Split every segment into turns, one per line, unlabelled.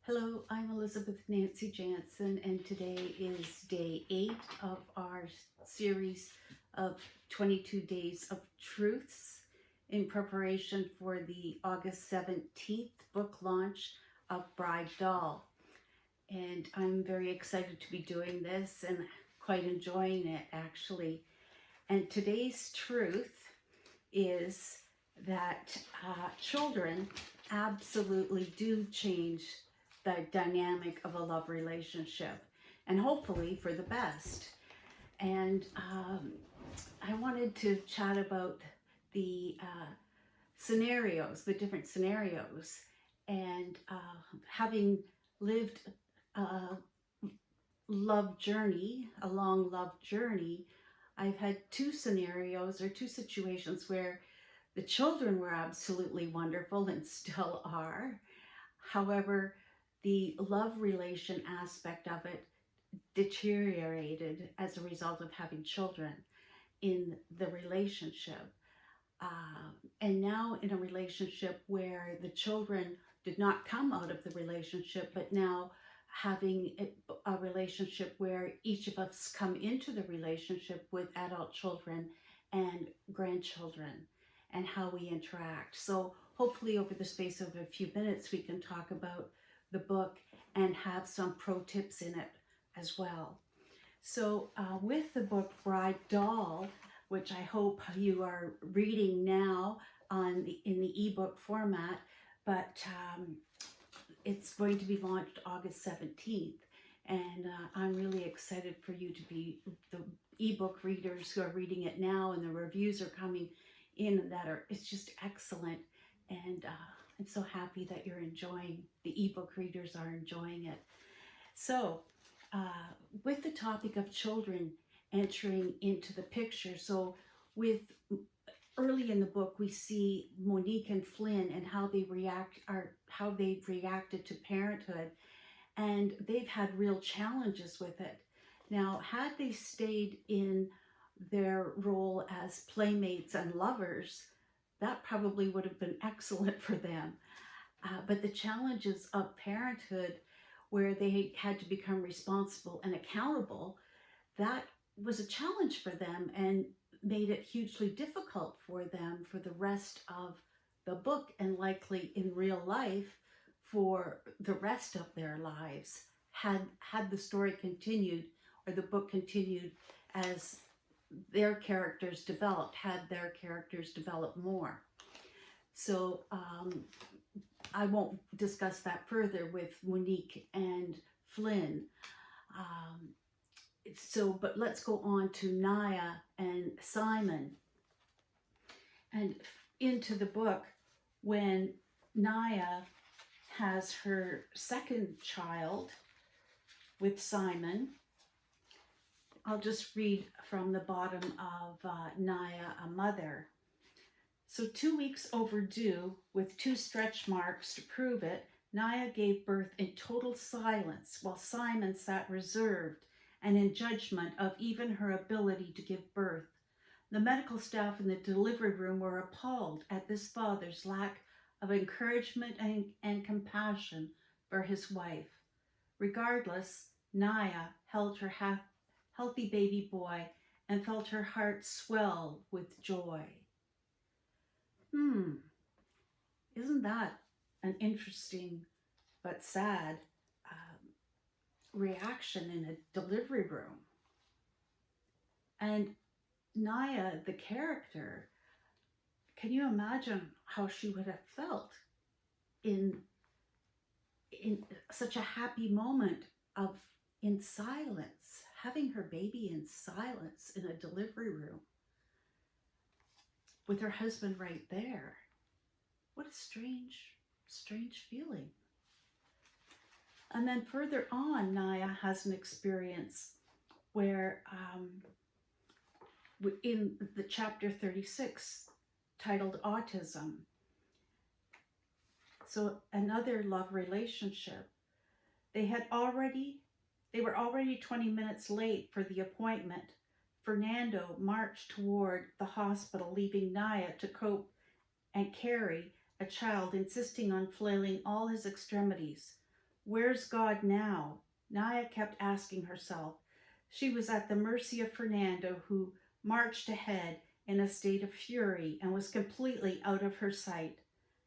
Hello, I'm Elizabeth Nancy Jansen, and today is day 8 of our series of 22 Days of Truths in preparation for the August 17th book launch of Bride Doll. And I'm very excited to be doing this and quite enjoying it, actually. And today's truth is that children absolutely do change the dynamic of a love relationship, and hopefully for the best. And I wanted to chat about the the different scenarios, and having lived a a long love journey, I've had two scenarios or two situations where the children were absolutely wonderful and still are. However, the love relation aspect of it deteriorated as a result of having children in the relationship. And now in a relationship where the children did not come out of the relationship, but now having a relationship where each of us come into the relationship with adult children and grandchildren and how we interact. So hopefully over the space of a few minutes we can talk about the book and have some pro tips in it as well. So with the book Bride Doll, which I hope you are reading now in the ebook format, but it's going to be launched August 17th. And I'm really excited for you to be the ebook readers who are reading it now, and the reviews are coming in that it's just excellent. And I'm so happy that you're enjoying, the ebook readers are enjoying it. So with the topic of children entering into the picture, so with early in the book we see Monique and Flynn and how they've reacted to parenthood, and they've had real challenges with it. Now, had they stayed in their role as playmates and lovers, that probably would have been excellent for them. But the challenges of parenthood, where they had to become responsible and accountable, that was a challenge for them and made it hugely difficult for them for the rest of the book, and likely in real life for the rest of their lives, had the story continued, or the book continued, as their characters developed, had their characters develop more. So I won't discuss that further with Monique and Flynn. But let's go on to Naya and Simon. And into the book, when Naya has her second child with Simon, I'll just read from the bottom of Naya, a Mother. So 2 weeks overdue, with 2 stretch marks to prove it, Naya gave birth in total silence, while Simon sat reserved and in judgment of even her ability to give birth. The medical staff in the delivery room were appalled at this father's lack of encouragement and compassion for his wife. Regardless, Naya held her healthy baby boy and felt her heart swell with joy. Isn't that an interesting but sad reaction in a delivery room? And Naya, the character, can you imagine how she would have felt in such a happy moment in silence, having her baby in silence in a delivery room with her husband right there? What a strange, strange feeling. And then further on, Naya has an experience where in the chapter 36, titled Autism. So another love relationship. They were already 20 minutes late for the appointment. Fernando marched toward the hospital, leaving Naya to cope and carry a child, insisting on flailing all his extremities. Where's God now? Naya kept asking herself. She was at the mercy of Fernando, who marched ahead in a state of fury and was completely out of her sight.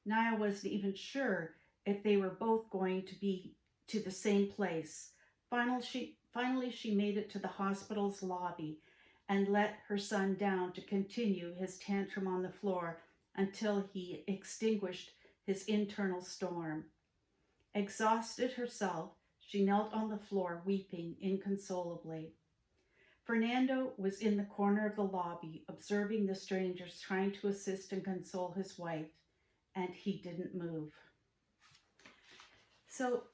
Naya wasn't even sure if they were both going to be to the same place. Finally, she made it to the hospital's lobby and let her son down to continue his tantrum on the floor until he extinguished his internal storm. Exhausted herself, she knelt on the floor, weeping inconsolably. Fernando was in the corner of the lobby, observing the strangers trying to assist and console his wife, and he didn't move. So,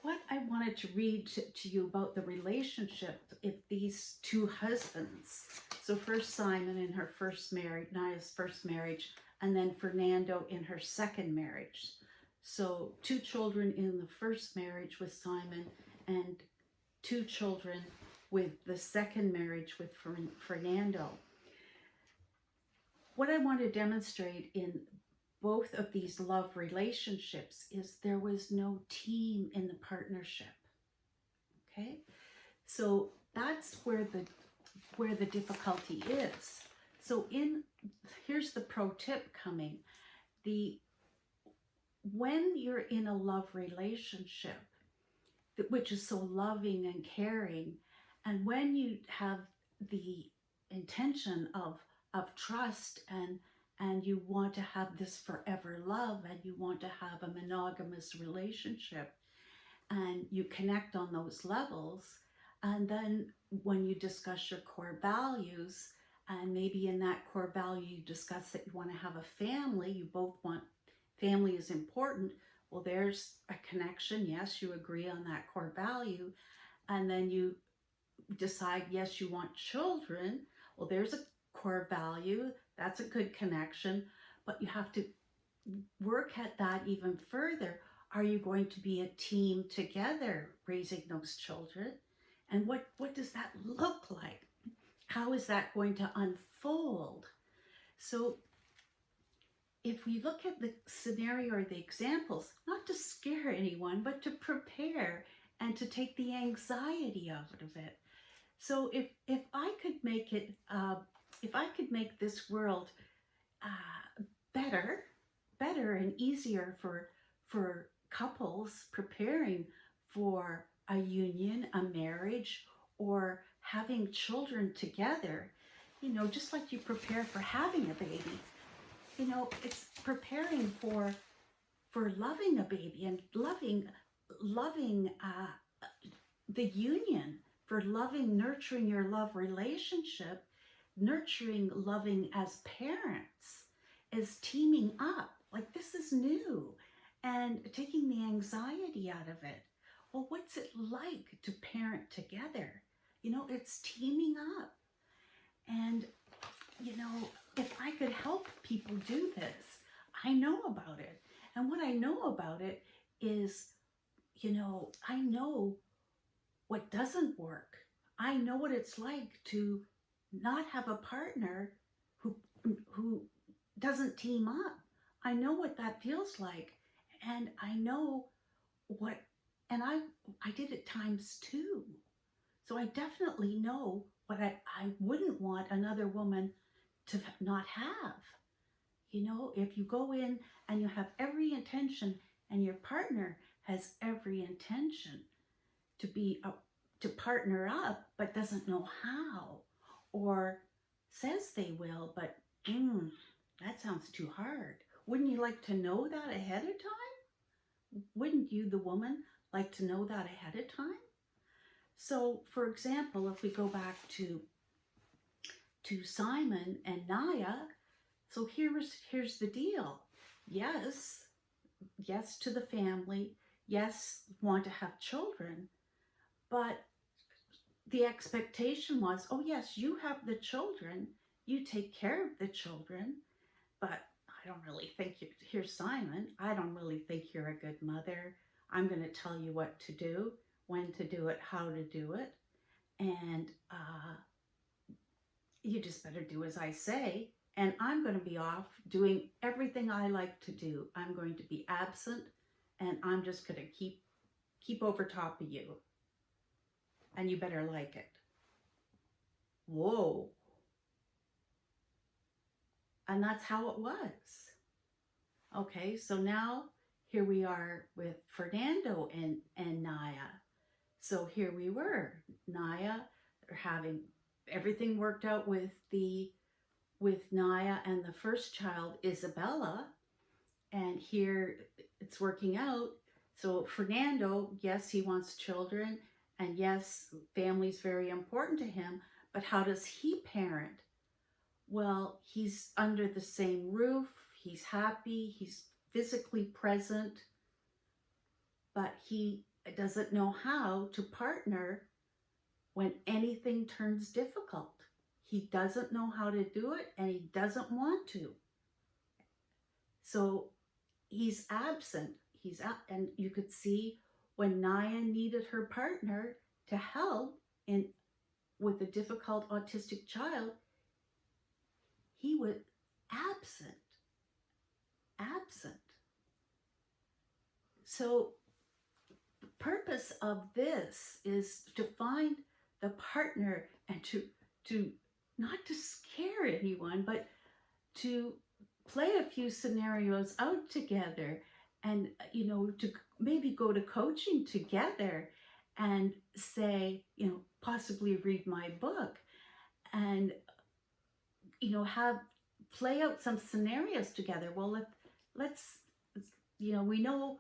what I wanted to read to you about the relationship of these two husbands. So first Simon in her first marriage, Naya's first marriage, and then Fernando in her second marriage. So 2 children in the first marriage with Simon and 2 children with the second marriage with Fernando. What I want to demonstrate in both of these love relationships is there was no team in the partnership. Okay? So that's where the difficulty is. So here's the pro tip coming. When you're in a love relationship, which is so loving and caring, and when you have the intention of trust and you want to have this forever love and you want to have a monogamous relationship and you connect on those levels, and then when you discuss your core values, and maybe in that core value you discuss that you want to have a family, you both want family is important, well, there's a connection. Yes, you agree on that core value, and then you decide, yes, you want children. Well, there's a core value. That's a good connection, but you have to work at that even further. Are you going to be a team together raising those children? And what does that look like? How is that going to unfold? So if we look at the scenario or the examples, not to scare anyone, but to prepare and to take the anxiety out of it. So if I could make it, if I could make this world better and easier for couples preparing for a union, a marriage, or having children together, just like you prepare for having a baby, it's preparing for loving a baby and loving the union, for nurturing your love relationship, nurturing, loving as parents, as teaming up. Like, this is new, and taking the anxiety out of it. Well, what's it like to parent together? It's teaming up. And, if I could help people do this, I know about it. And what I know about it is, I know what doesn't work. I know what it's like to not have a partner who doesn't team up. I know what that feels like. And I know and I did it ×2. So I definitely know what I wouldn't want another woman to not have. If you go in and you have every intention and your partner has every intention to partner up, but doesn't know how, or says they will, but that sounds too hard. Wouldn't you like to know that ahead of time? Wouldn't you, the woman, like to know that ahead of time? So, for example, if we go back to Simon and Naya, so here's the deal. Yes to the family. Yes, want to have children. But the expectation was, oh yes, you have the children, you take care of the children, but I don't really think here's Simon, I don't really think you're a good mother. I'm going to tell you what to do, when to do it, how to do it, and you just better do as I say, and I'm going to be off doing everything I like to do. I'm going to be absent and I'm just going to keep over top of you, and you better like it. Whoa. And that's how it was. Okay, so now here we are with Fernando and Naya. So here we were, Naya, they're having everything worked out with Naya and the first child, Isabella, and here it's working out. So Fernando, yes, he wants children, and yes, family's very important to him, but how does he parent? Well, he's under the same roof, he's happy, he's physically present, but he doesn't know how to partner when anything turns difficult. He doesn't know how to do it, and he doesn't want to. So he's absent. He's out, and you could see when Naya needed her partner to help with a difficult autistic child, he was absent. So the purpose of this is to find the partner and to not to scare anyone, but to play a few scenarios out together, and to maybe go to coaching together and say, possibly read my book, and have play out some scenarios together. Well, let's we know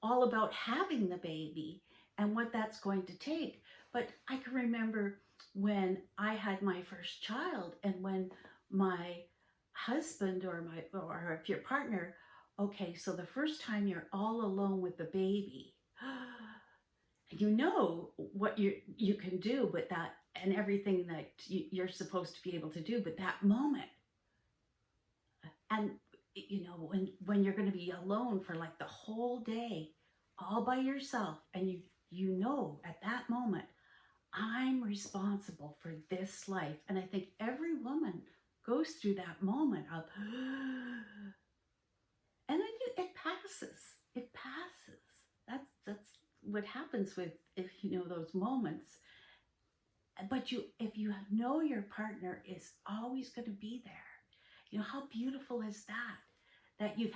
all about having the baby and what that's going to take, but I can remember when I had my first child, and when my husband or if your partner, okay, so the first time you're all alone with the baby, you know what you can do, but that, and everything that you're supposed to be able to do, but that moment, and when you're going to be alone for like the whole day all by yourself, and at that moment, I'm responsible for this life. And I think every woman goes through that moment of and then it passes. That's what happens with, if those moments. But if you know your partner is always going to be there, how beautiful is that you've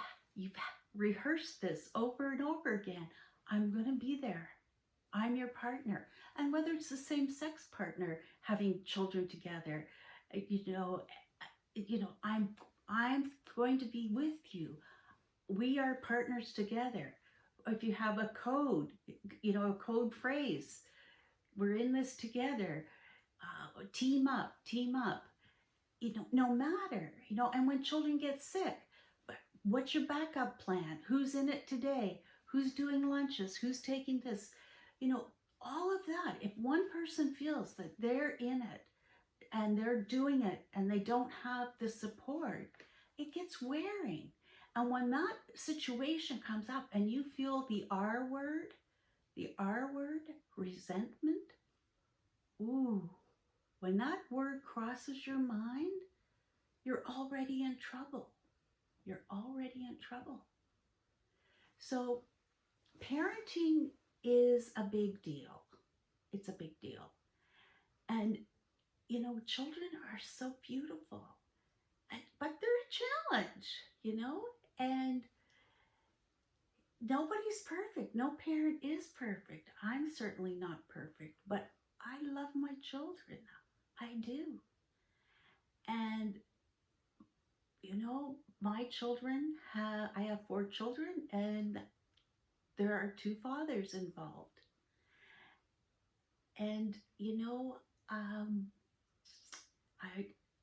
rehearsed this over and over again. I'm going to be there. I'm your partner. And whether it's the same sex partner having children together, I'm going to be with you. We are partners together. If you have a code, a code phrase, we're in this together. Team up. No matter, and when children get sick, what's your backup plan? Who's in it today? Who's doing lunches? Who's taking this? All of that. If one person feels that they're in it and they're doing it and they don't have the support, it gets wearing. And when that situation comes up and you feel the R word, resentment, ooh, when that word crosses your mind, you're already in trouble. So parenting is a big deal. It's a big deal. And, children are so beautiful, but they're a challenge, and nobody's perfect. No parent is perfect. I'm certainly not perfect, but I love my children. I do. And, my children, I have 4 children, and there are 2 fathers involved. And,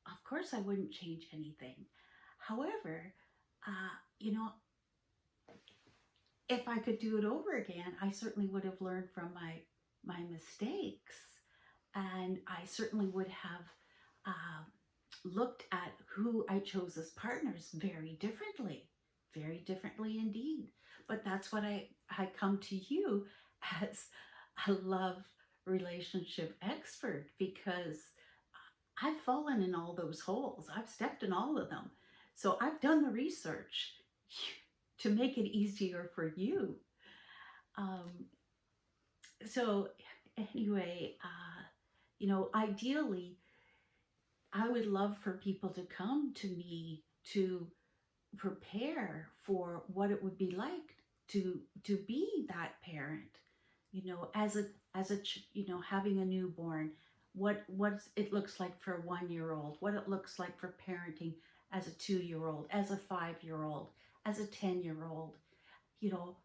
of course I wouldn't change anything. However, if I could do it over again, I certainly would have learned from my mistakes, and I certainly would have looked at who I chose as partners very differently indeed. But that's what I come to you as a love relationship expert, because I've fallen in all those holes. I've stepped in all of them. So I've done the research. to make it easier for you. Um, so anyway, ideally, I would love for people to come to me to prepare for what it would be like to be that parent, having a newborn, what it looks like for a 1 year old, what it looks like for parenting as a 2 year old, as a 5 year old, as a 10 year old, you know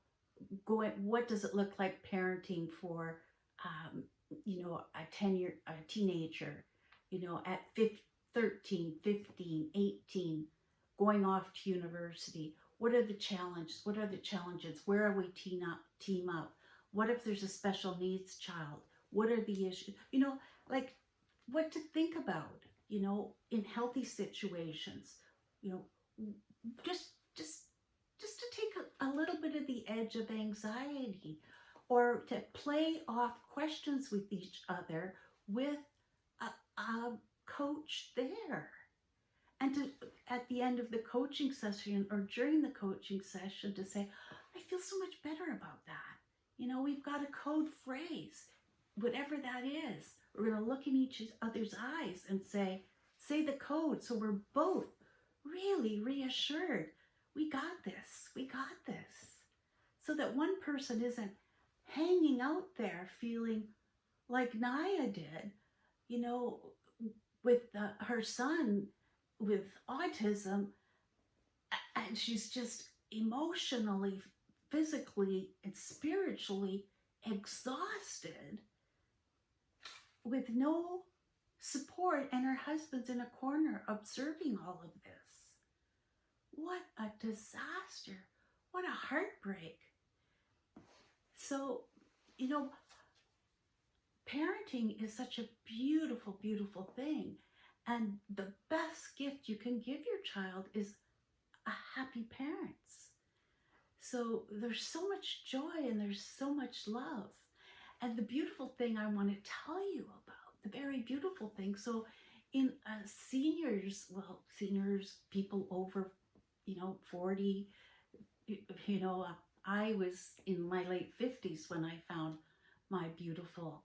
going what does it look like parenting for um, a teenager, at 15, 13, 15, 18, going off to university. What are the challenges? What are the challenges? Where are we team up? What if there's a special needs child? What are the issues? Like what to think about, in healthy situations, you know, just just just to take a little bit of the edge of anxiety, or to play off questions with each other with a coach there. And to, at the end of the coaching session or during the coaching session, to say, I feel so much better about that. We've got a code phrase, whatever that is. We're going to look in each other's eyes and say the code. So we're both really reassured. We got this. We got this. So that one person isn't hanging out there feeling like Naya did, you know, with her son with autism, and she's just emotionally, physically, and spiritually exhausted with no support, and her husband's in a corner observing all of this. What a disaster. What a heartbreak. So, parenting is such a beautiful, beautiful thing. And the best gift you can give your child is a happy parents. So there's so much joy and there's so much love. And the beautiful thing I want to tell you about, the very beautiful thing. So in seniors, people over, 40, I was in my late 50s when I found my beautiful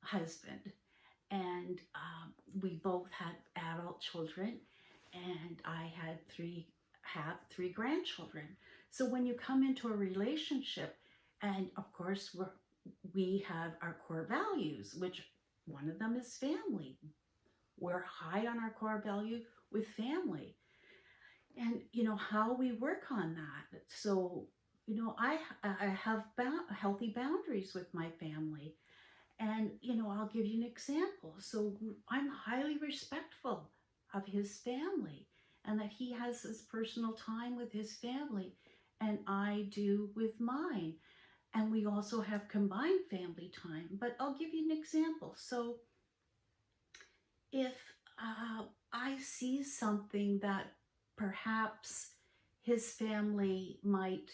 husband. And we both had adult children, and I have three grandchildren. So when you come into a relationship, and of course we have our core values, which one of them is family. We're high on our core value with family, and how we work on that. So I have healthy boundaries with my family. And, I'll give you an example. So I'm highly respectful of his family, and that he has his personal time with his family, and I do with mine. And we also have combined family time. But I'll give you an example. So if I see something that perhaps his family might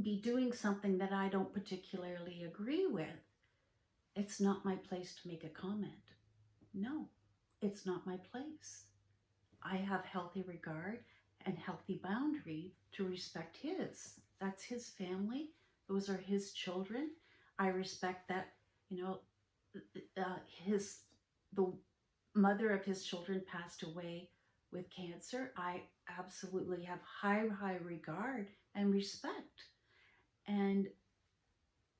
be doing something that I don't particularly agree with, it's not my place to make a comment. No, it's not my place. I have healthy regard and healthy boundary to respect his. That's his family. Those are his children. I respect that, the mother of his children passed away with cancer. I absolutely have high regard and respect. And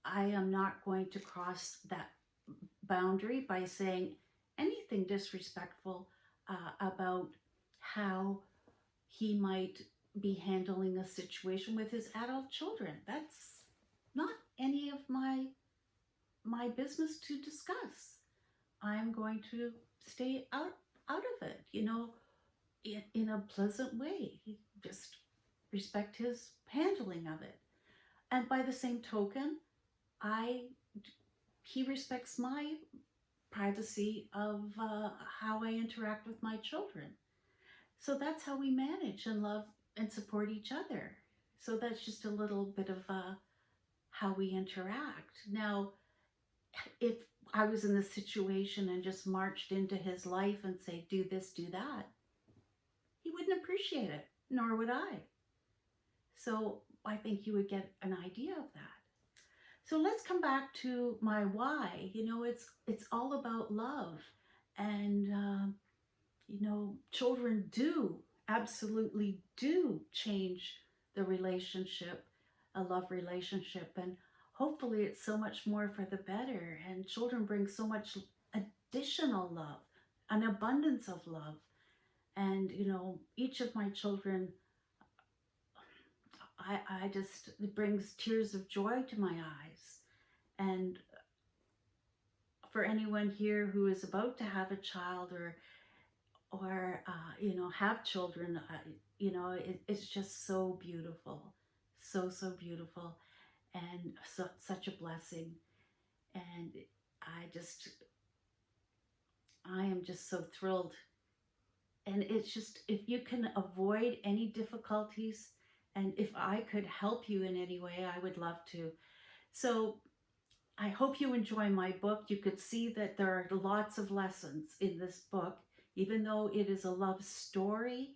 I am not going to cross that boundary by saying anything disrespectful about how he might be handling a situation with his adult children. That's not any of my business to discuss. I'm going to stay out of it, in a pleasant way. Just respect his handling of it. And by the same token, he respects my privacy of how I interact with my children. So that's how we manage and love and support each other. So that's just a little bit of how we interact. Now, if I was in this situation and just marched into his life and say, do this, do that, he wouldn't appreciate it, nor would I. So I think you would get an idea of that. So let's come back to my why. You know, it's all about love, and you know, children do absolutely do change the relationship, a love relationship, and hopefully it's so much more for the better. And children bring so much additional love, an abundance of love. And you know, each of my children, I just, it brings tears of joy to my eyes. And for anyone here who is about to have a child, or you know, have children, you know, it's just so beautiful, so beautiful, and such a blessing. And I just, I am just so thrilled. And it's just, if you can avoid any difficulties, and if I could help you in any way, I would love to. So I hope you enjoy my book. You could see that there are lots of lessons in this book. Even though it is a love story,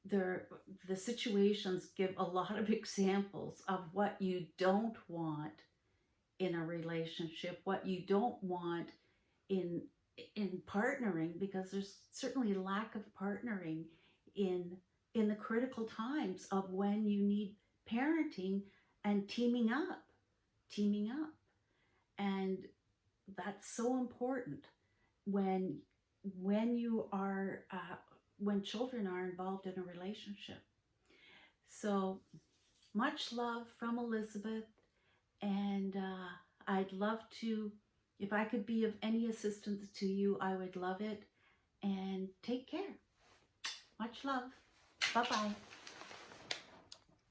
there, the situations give a lot of examples of what you don't want in a relationship, what you don't want in partnering, because there's certainly a lack of partnering in the critical times of when you need parenting and teaming up. And that's so important when you are when children are involved in a relationship. So much love from Elizabeth, and I'd love to, if I could be of any assistance to you, I would love it. And take care. Much love. Bye bye.